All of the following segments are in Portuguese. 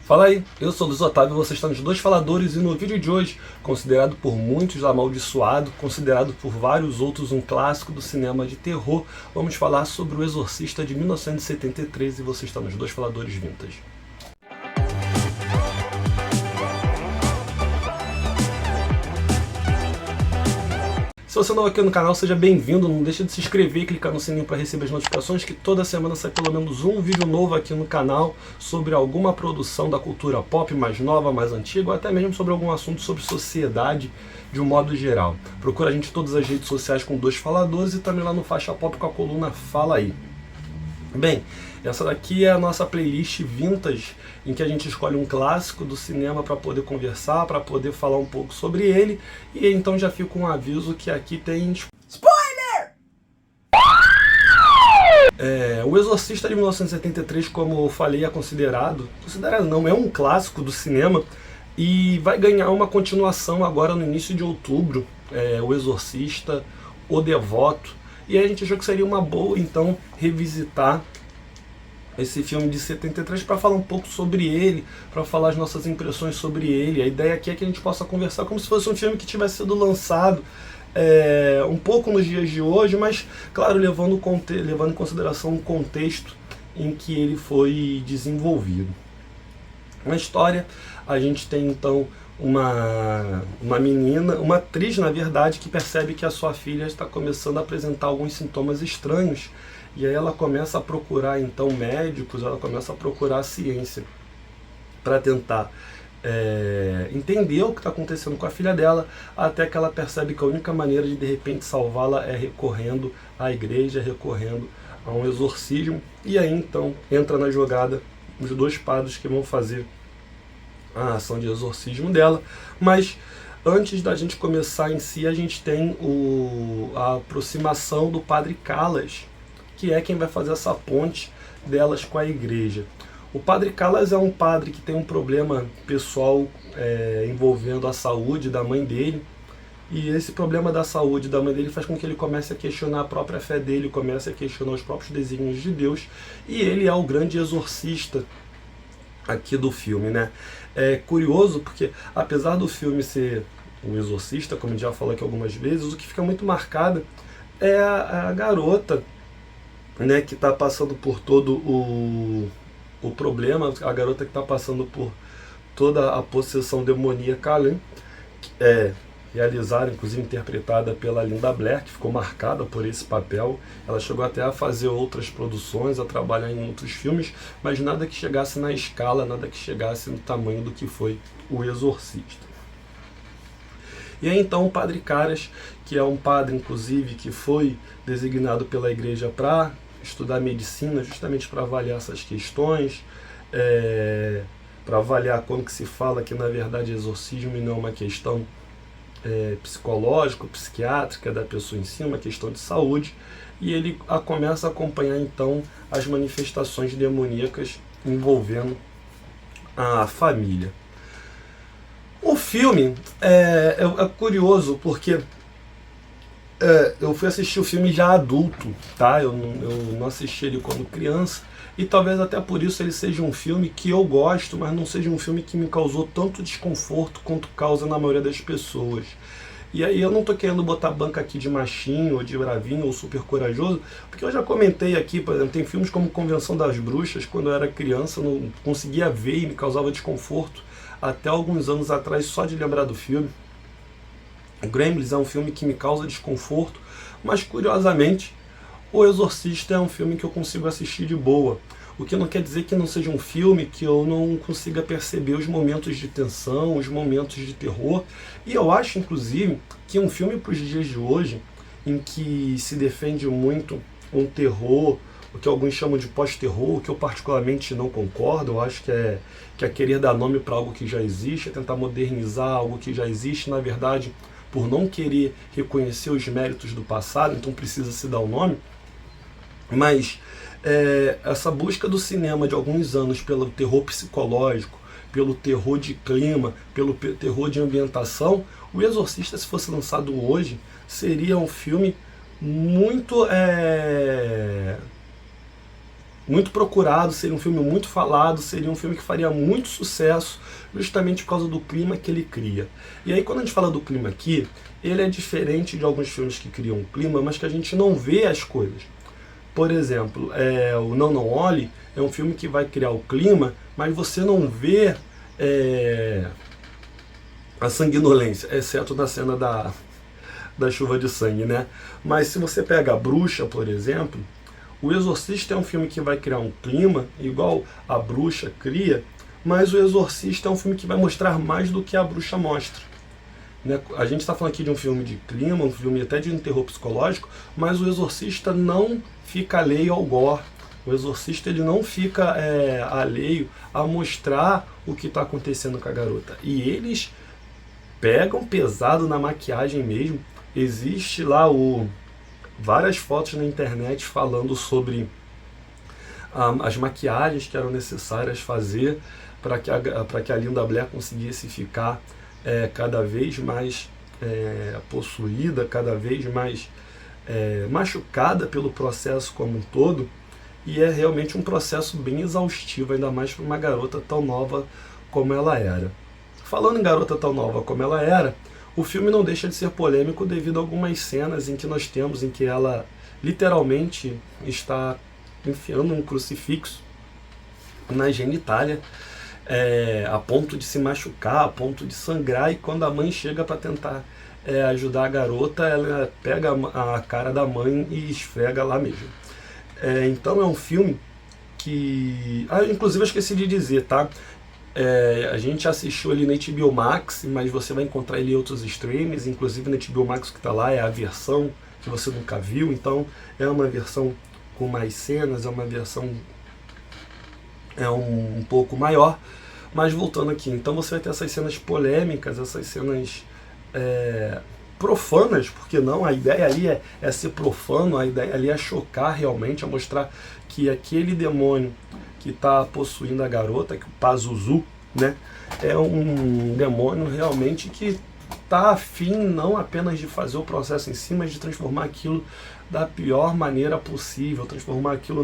Fala aí, eu sou o Luiz Otávio e você está nos Dois Faladores e no vídeo de hoje, considerado por muitos amaldiçoado, considerado por vários outros um clássico do cinema de terror, vamos falar sobre O Exorcista de 1973 e você está nos Dois Faladores Vintage. Se você é novo aqui no canal, seja bem-vindo, não deixe de se inscrever e clicar no sininho para receber as notificações, que toda semana sai pelo menos um vídeo novo aqui no canal sobre alguma produção da cultura pop mais nova, mais antiga, ou até mesmo sobre algum assunto sobre sociedade de um modo geral. Procura a gente em todas as redes sociais com Dois Faladores e também lá no Faixa Pop com a coluna Fala Aí. Bem, essa daqui é a nossa playlist vintage, em que a gente escolhe um clássico do cinema para poder conversar, para poder falar um pouco sobre ele, e então já fica um aviso que aqui tem spoiler! O Exorcista de 1973, como eu falei, é considerado não, é um clássico do cinema, e vai ganhar uma continuação agora no início de outubro, O Exorcista, O Devoto. E aí a gente achou que seria uma boa, então, revisitar esse filme de 73 para falar um pouco sobre ele, para falar as nossas impressões sobre ele. A ideia aqui é que a gente possa conversar como se fosse um filme que tivesse sido lançado um pouco nos dias de hoje, mas, claro, levando em consideração o contexto em que ele foi desenvolvido. Na história, a gente tem, então, uma menina, uma atriz na verdade, que percebe que a sua filha está começando a apresentar alguns sintomas estranhos, e aí ela começa a procurar então médicos, ela começa a procurar a ciência para tentar entender o que está acontecendo com a filha dela, até que ela percebe que a única maneira de repente salvá-la é recorrendo à igreja, recorrendo a um exorcismo, e aí então entra na jogada os dois padres que vão fazer a ação de exorcismo dela. Mas antes da gente começar em si, a gente tem a aproximação do padre Callas, que é quem vai fazer essa ponte delas com a igreja. O padre Callas é um padre que tem um problema pessoal envolvendo a saúde da mãe dele, e esse problema da saúde da mãe dele faz com que ele comece a questionar a própria fé dele, comece a questionar os próprios desígnios de Deus, e ele é o grande exorcista aqui do filme, né? É curioso porque, apesar do filme ser um exorcista, como já falei aqui algumas vezes, o que fica muito marcado é a garota, né, que está passando por todo o problema, a garota que está passando por toda a possessão demoníaca, realizada, inclusive interpretada pela Linda Blair, que ficou marcada por esse papel. Ela chegou até a fazer outras produções, a trabalhar em outros filmes, mas nada que chegasse na escala, nada que chegasse no tamanho do que foi O Exorcista. E aí então o padre Callas, que é um padre inclusive que foi designado pela igreja para estudar medicina, justamente para avaliar essas questões, para avaliar como que se fala que na verdade exorcismo e não uma questão psicológica, psiquiátrica da pessoa em si, uma questão de saúde, e ele começa a acompanhar então as manifestações demoníacas envolvendo a família. O filme é curioso porque eu fui assistir o filme já adulto, tá? Eu não assisti ele quando criança, e talvez até por isso ele seja um filme que eu gosto, mas não seja um filme que me causou tanto desconforto quanto causa na maioria das pessoas. E aí eu não tô querendo botar banca aqui de machinho, ou de bravinho, ou super corajoso, porque eu já comentei aqui, por exemplo, tem filmes como Convenção das Bruxas, quando eu era criança, eu não conseguia ver e me causava desconforto até alguns anos atrás, só de lembrar do filme. Gremlins é um filme que me causa desconforto, mas curiosamente O Exorcista é um filme que eu consigo assistir de boa, o que não quer dizer que não seja um filme que eu não consiga perceber os momentos de tensão, os momentos de terror, e eu acho inclusive que um filme para os dias de hoje, em que se defende muito um terror, o que alguns chamam de pós-terror, o que eu particularmente não concordo, eu acho que é querer dar nome para algo que já existe, é tentar modernizar algo que já existe, na verdade, por não querer reconhecer os méritos do passado, então precisa se dar o nome. Mas essa busca do cinema de alguns anos pelo terror psicológico, pelo terror de clima, pelo terror de ambientação, O Exorcista, se fosse lançado hoje, seria um filme muito muito procurado, seria um filme muito falado, seria um filme que faria muito sucesso, justamente por causa do clima que ele cria. E aí quando a gente fala do clima aqui, ele é diferente de alguns filmes que criam um clima, mas que a gente não vê as coisas. Por exemplo, o Não Não Olhe é um filme que vai criar o clima, mas você não vê a sanguinolência, exceto na cena da chuva de sangue, né? Mas se você pega A Bruxa, por exemplo, O Exorcista é um filme que vai criar um clima, igual A Bruxa cria, mas O Exorcista é um filme que vai mostrar mais do que A Bruxa mostra. Né? A gente está falando aqui de um filme de clima, um filme até de um terror psicológico, mas O Exorcista não fica alheio ao gore. O Exorcista ele não fica alheio a mostrar o que está acontecendo com a garota. E eles pegam pesado na maquiagem mesmo. Existe lá várias fotos na internet falando sobre as maquiagens que eram necessárias fazer para que a Linda Blair conseguisse ficar cada vez mais possuída, cada vez mais machucada pelo processo como um todo. E é realmente um processo bem exaustivo, ainda mais para uma garota tão nova como ela era. Falando em garota tão nova como ela era, o filme não deixa de ser polêmico devido a algumas cenas em que nós temos em que ela literalmente está enfiando um crucifixo na genitália, a ponto de se machucar, a ponto de sangrar, e quando a mãe chega para tentar ajudar a garota, ela pega a cara da mãe e esfrega lá mesmo. Então é um filme que... inclusive eu esqueci de dizer, tá? A gente assistiu ele na HBO Max, mas você vai encontrar ele em outros streams, inclusive na HBO Max que está lá é a versão que você nunca viu, então é uma versão com mais cenas, é uma versão um pouco maior. Mas voltando aqui, então você vai ter essas cenas polêmicas, essas cenas profanas, porque não, a ideia ali é ser profano, a ideia ali é chocar realmente, é mostrar que aquele demônio que está possuindo a garota, que o Pazuzu, né, é um demônio realmente que está afim não apenas de fazer o processo em si, mas de transformar aquilo da pior maneira possível, transformar aquilo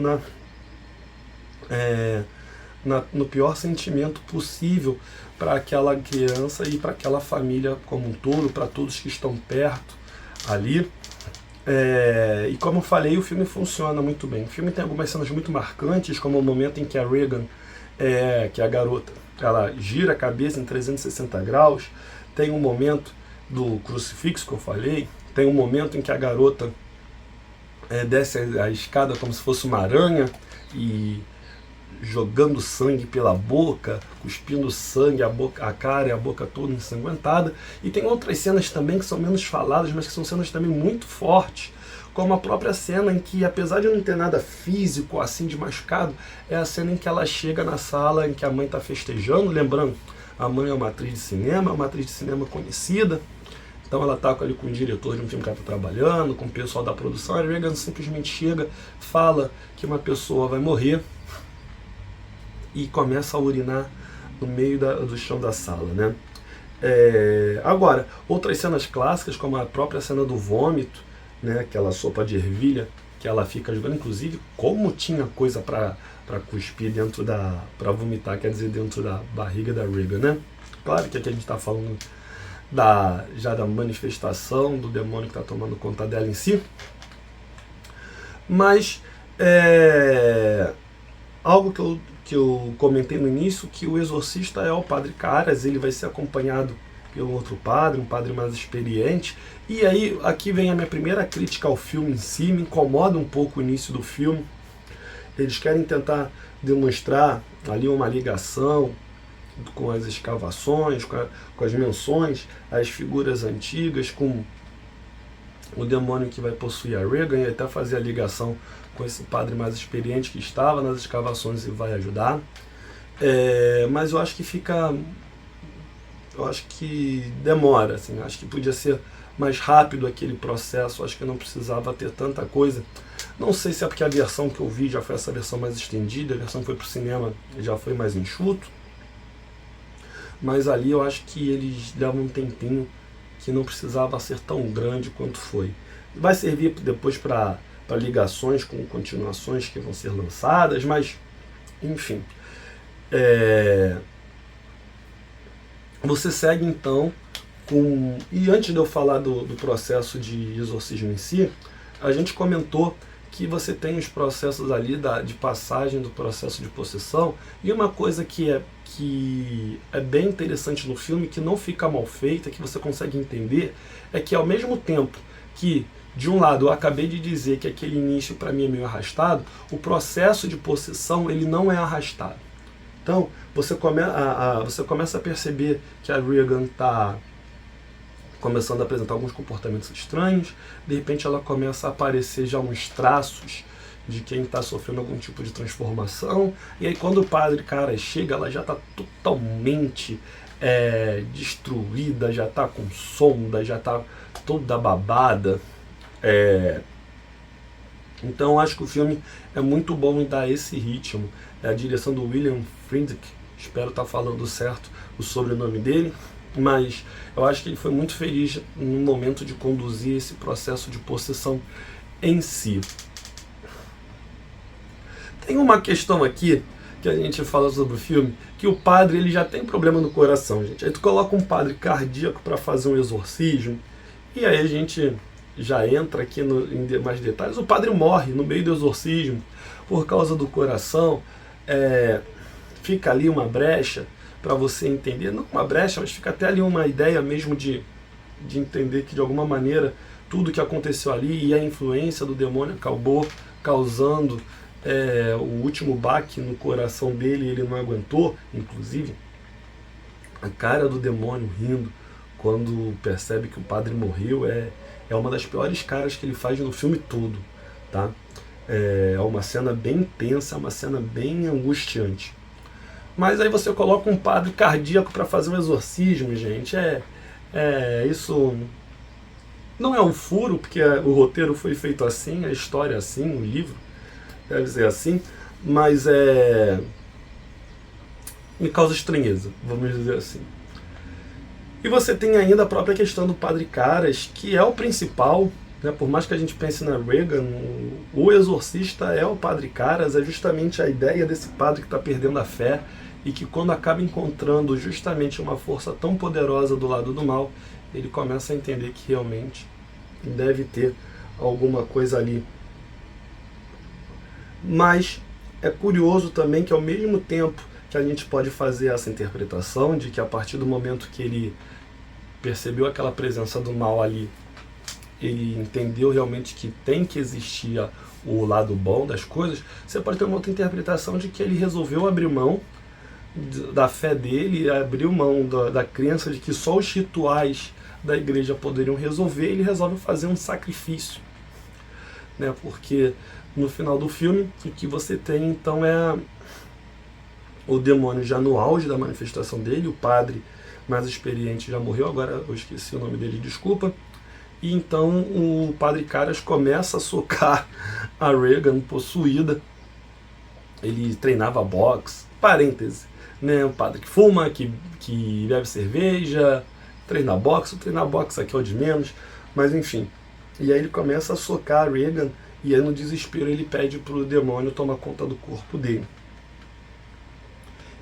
no pior sentimento possível para aquela criança e para aquela família como um todo, para todos que estão perto ali. E como eu falei, o filme funciona muito bem. O filme tem algumas cenas muito marcantes, como o momento em que a Regan, que é a garota, ela gira a cabeça em 360 graus. Tem um momento do crucifixo que eu falei. Tem um momento em que a garota desce a escada como se fosse uma aranha e jogando sangue pela boca, cuspindo sangue, a cara e a boca toda ensanguentada. E tem outras cenas também que são menos faladas, mas que são cenas também muito fortes, como a própria cena em que, apesar de não ter nada físico assim de machucado, é a cena em que ela chega na sala em que a mãe está festejando. Lembrando, a mãe é uma atriz de cinema, conhecida, então ela está ali com o diretor de um filme que ela está trabalhando, com o pessoal da produção. A Regan simplesmente chega, fala que uma pessoa vai morrer e começa a urinar no meio do chão da sala, né? Agora, outras cenas clássicas, como a própria cena do vômito, né? Aquela sopa de ervilha que ela fica jogando, inclusive, como tinha coisa para cuspir para vomitar, quer dizer, dentro da barriga da Regan, né? Claro que aqui a gente está falando já da manifestação do demônio que está tomando conta dela em si, mas algo que eu comentei no início, que o exorcista é o Padre Caras, ele vai ser acompanhado pelo outro padre, um padre mais experiente. E aí, aqui vem a minha primeira crítica ao filme em si, me incomoda um pouco o início do filme. Eles querem tentar demonstrar ali uma ligação com as escavações, com as menções, as figuras antigas, com o demônio que vai possuir a Regan, e até fazer a ligação com esse padre mais experiente que estava nas escavações e vai ajudar. Mas eu acho que demora, assim, acho que podia ser mais rápido aquele processo, acho que não precisava ter tanta coisa. Não sei se é porque a versão que eu vi já foi essa versão mais estendida, a versão que foi para o cinema já foi mais enxuto, mas ali eu acho que eles davam um tempinho que não precisava ser tão grande quanto foi. Vai servir depois para para ligações com continuações que vão ser lançadas, mas enfim. Você segue então com... E antes de eu falar do processo de exorcismo em si, a gente comentou que você tem os processos ali de passagem do processo de possessão, e uma coisa que é bem interessante no filme, que não fica mal feita, que você consegue entender, é que ao mesmo tempo que, de um lado, eu acabei de dizer que aquele início para mim é meio arrastado, o processo de possessão ele não é arrastado. Então, você começa a perceber que a Regan está começando a apresentar alguns comportamentos estranhos, de repente ela começa a aparecer já uns traços de quem está sofrendo algum tipo de transformação, e aí quando o padre cara chega, ela já está totalmente destruída, já está com sonda, já está toda babada. Então acho que o filme é muito bom em dar esse ritmo. É a direção do William Friedkin, espero estar falando certo o sobrenome dele, mas eu acho que ele foi muito feliz no momento de conduzir esse processo de possessão em si. Tem uma questão aqui que a gente fala sobre o filme, que o padre ele já tem problema no coração, gente. Aí tu coloca um padre cardíaco para fazer um exorcismo, e aí a gente já entra aqui em mais detalhes. O padre morre no meio do exorcismo por causa do coração. Fica ali uma brecha para você entender, não uma brecha, mas fica até ali uma ideia mesmo de entender que de alguma maneira tudo que aconteceu ali e a influência do demônio acabou causando o último baque no coração dele, ele não aguentou. Inclusive a cara do demônio rindo quando percebe que o padre morreu é uma das piores caras que ele faz no filme todo, tá? É uma cena bem tensa, uma cena bem angustiante. Mas aí você coloca um padre cardíaco para fazer um exorcismo, gente. Isso não é um furo, porque o roteiro foi feito assim, a história é assim, o livro deve ser assim, mas me causa estranheza, vamos dizer assim. E você tem ainda a própria questão do padre Caras, que é o principal, né? Por mais que a gente pense na Regan, o exorcista é o padre Caras, é justamente a ideia desse padre que está perdendo a fé e que quando acaba encontrando justamente uma força tão poderosa do lado do mal, ele começa a entender que realmente deve ter alguma coisa ali. Mas é curioso também que ao mesmo tempo que a gente pode fazer essa interpretação de que a partir do momento que ele percebeu aquela presença do mal ali, ele entendeu realmente que tem que existir o lado bom das coisas, você pode ter uma outra interpretação de que ele resolveu abrir mão da fé dele, abriu mão da crença de que só os rituais da igreja poderiam resolver, ele resolve fazer um sacrifício, né? Porque no final do filme o que você tem então é o demônio já no auge da manifestação dele, o padre mais experiente já morreu, agora eu esqueci o nome dele, desculpa. E então o padre Caras começa a socar a Regan possuída. Ele treinava boxe, parêntese, né? Um padre que fuma, que bebe cerveja, treinar boxe aqui é o de menos, mas enfim. E aí ele começa a socar a Regan, e aí no desespero ele pede para o demônio tomar conta do corpo dele.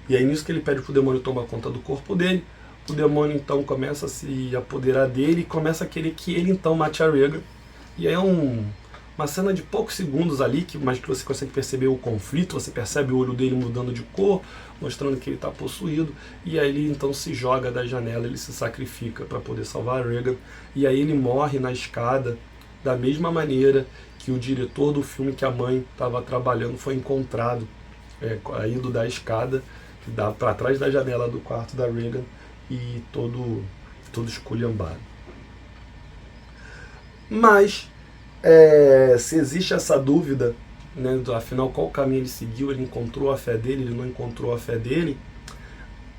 E aí nisso que ele pede para o demônio tomar conta do corpo dele, o demônio então começa a se apoderar dele e começa a querer que ele então mate a Regan. E aí é uma cena de poucos segundos ali, mas que você consegue perceber o conflito, você percebe o olho dele mudando de cor, mostrando que ele está possuído, e aí ele então se joga da janela, ele se sacrifica para poder salvar a Regan, e aí ele morre na escada, da mesma maneira que o diretor do filme que a mãe estava trabalhando foi encontrado, indo da escada, para trás da janela do quarto da Regan, e todo esculhambado. Mas se existe essa dúvida, né, afinal qual caminho ele seguiu, ele encontrou a fé dele, ele não encontrou a fé dele,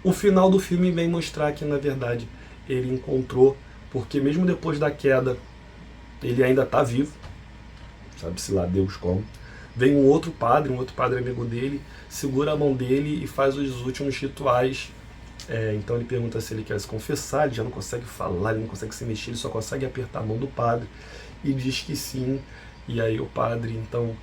o final do filme vem mostrar que na verdade ele encontrou, porque mesmo depois da queda ele ainda está vivo, sabe-se lá Deus como. Vem um outro padre amigo dele, segura a mão dele e faz os últimos rituais. Então ele pergunta se ele quer se confessar, ele já não consegue falar, ele não consegue se mexer, ele só consegue apertar a mão do padre e diz que sim. e aí o padre então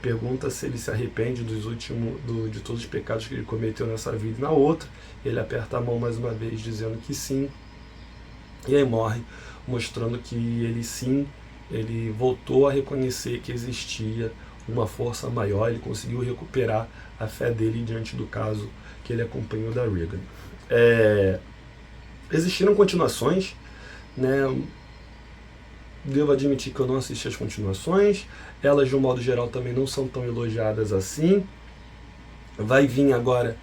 pergunta se ele se arrepende de todos os pecados que ele cometeu nessa vida e na outra. Ele aperta a mão mais uma vez dizendo que sim, e aí morre, mostrando que ele voltou a reconhecer que existia uma força maior, ele conseguiu recuperar a fé dele diante do caso que ele acompanhou da Regan. Existiram continuações, né? Devo admitir que eu não assisti as continuações, elas de um modo geral também não são tão elogiadas assim. Vai vir agora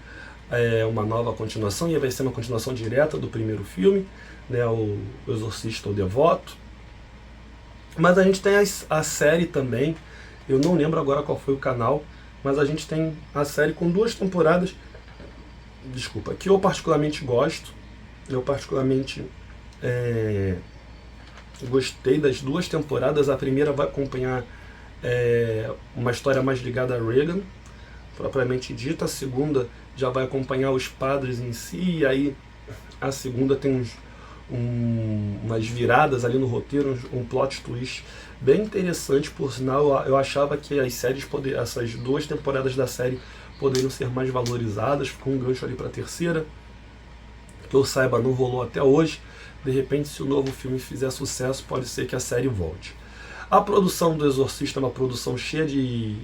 uma nova continuação, e vai ser uma continuação direta do primeiro filme, né? O Exorcista, o Devoto. Mas a gente tem a série também, eu não lembro agora qual foi o canal, mas a gente tem a série com 2 temporadas, que eu particularmente gosto. Eu particularmente gostei das 2 temporadas. A primeira vai acompanhar uma história mais ligada a Regan, propriamente dita. A segunda já vai acompanhar os padres em si, e aí a segunda tem umas viradas ali no roteiro, um plot twist bem interessante. Por sinal, eu achava que essas 2 temporadas da série poderiam ser mais valorizadas. Ficou um gancho ali para a terceira, que eu saiba não rolou até hoje. De repente, se o novo filme fizer sucesso, pode ser que a série volte. A produção do Exorcista é uma produção cheia de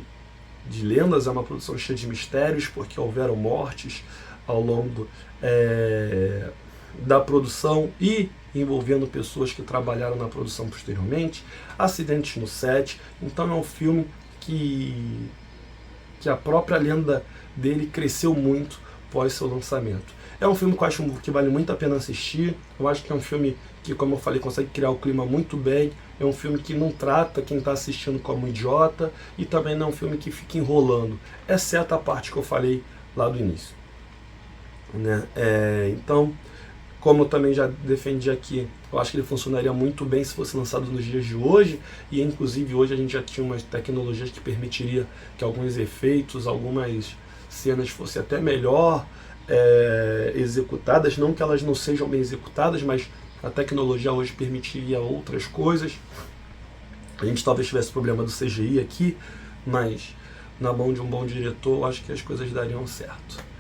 lendas, é uma produção cheia de mistérios, porque houveram mortes ao longo da produção e envolvendo pessoas que trabalharam na produção posteriormente, acidentes no set. Então é um filme que a própria lenda dele cresceu muito pós seu lançamento. É um filme que eu acho que vale muito a pena assistir. Eu acho que é um filme que, como eu falei, consegue criar o clima muito bem. É um filme que não trata quem está assistindo como idiota, e também não é um filme que fica enrolando, exceto a parte que eu falei lá do início, né? Então, como eu também já defendi aqui, eu acho que ele funcionaria muito bem se fosse lançado nos dias de hoje, e inclusive hoje a gente já tinha umas tecnologias que permitiria que alguns efeitos, algumas cenas fossem até melhor executadas. Não que elas não sejam bem executadas, mas a tecnologia hoje permitiria outras coisas. A gente talvez tivesse problema do CGI aqui, mas na mão de um bom diretor, eu acho que as coisas dariam certo.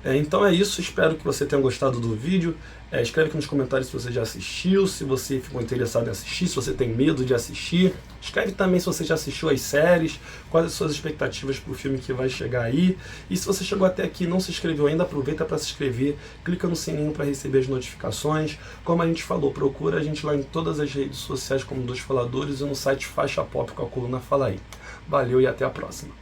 Então é isso, espero que você tenha gostado do vídeo. Escreve aqui nos comentários se você já assistiu, se você ficou interessado em assistir, se você tem medo de assistir. Escreve também se você já assistiu as séries, quais as suas expectativas para o filme que vai chegar aí. E se você chegou até aqui e não se inscreveu ainda, aproveita para se inscrever, clica no sininho para receber as notificações. Como a gente falou, procura a gente lá em todas as redes sociais como Dos Faladores e no site Faixa Pop com a coluna Fala Aí. Valeu e até a próxima.